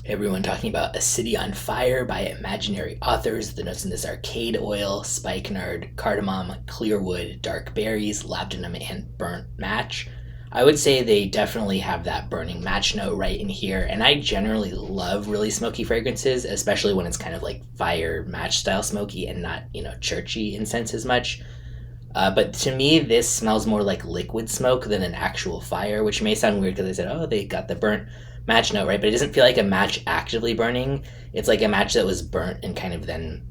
Everyone talking about A City on Fire by imaginary authors. The notes in this are Cade oil, spikenard, cardamom, clearwood, dark berries, labdanum, and burnt match. I would say they definitely have that burning match note right in here, and I generally love really smoky fragrances, especially when it's kind of like fire match style smoky and not, churchy incense as much. But to me, this smells more like liquid smoke than an actual fire, which may sound weird because I said, oh, they got the burnt match note, right? But it doesn't feel like a match actively burning. It's like a match that was burnt and kind of then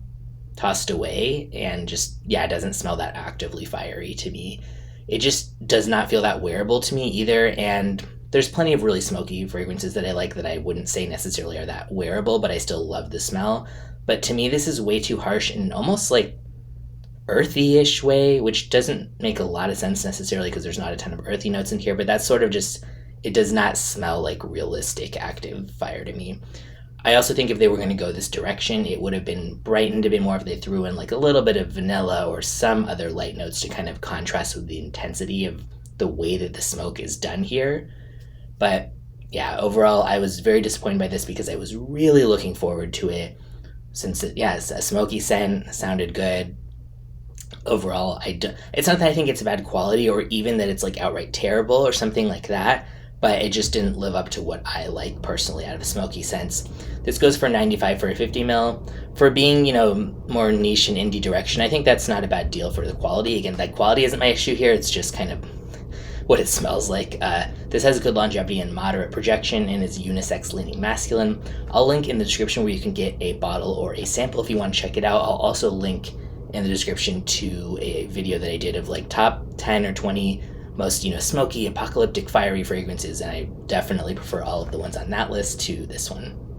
tossed away, and just, yeah, it doesn't smell that actively fiery to me. It just does not feel that wearable to me either. And there's plenty of really smoky fragrances that I like that I wouldn't say necessarily are that wearable, but I still love the smell. But to me, this is way too harsh and almost like earthy-ish way, which doesn't make a lot of sense necessarily because there's not a ton of earthy notes in here, but that's sort of just, it does not smell like realistic active fire to me. I also think if they were going to go this direction, it would have been brightened a bit more if they threw in like a little bit of vanilla or some other light notes to kind of contrast with the intensity of the way that the smoke is done here. But yeah, overall, I was very disappointed by this because I was really looking forward to it, since it's a smoky scent, sounded good. Overall, it's not that I think it's bad quality or even that it's like outright terrible or something like that, but it just didn't live up to what I like personally out of a smoky sense. This goes for 95 for a 50 mil. For being, more niche and indie direction, I think that's not a bad deal for the quality. Again, that quality isn't my issue here, it's just kind of what it smells like. This has good longevity and moderate projection and is unisex leaning masculine. I'll link in the description where you can get a bottle or a sample if you want to check it out. I'll also link in the description to a video that I did of like top 10 or 20 most, smoky, apocalyptic, fiery fragrances, and I definitely prefer all of the ones on that list to this one.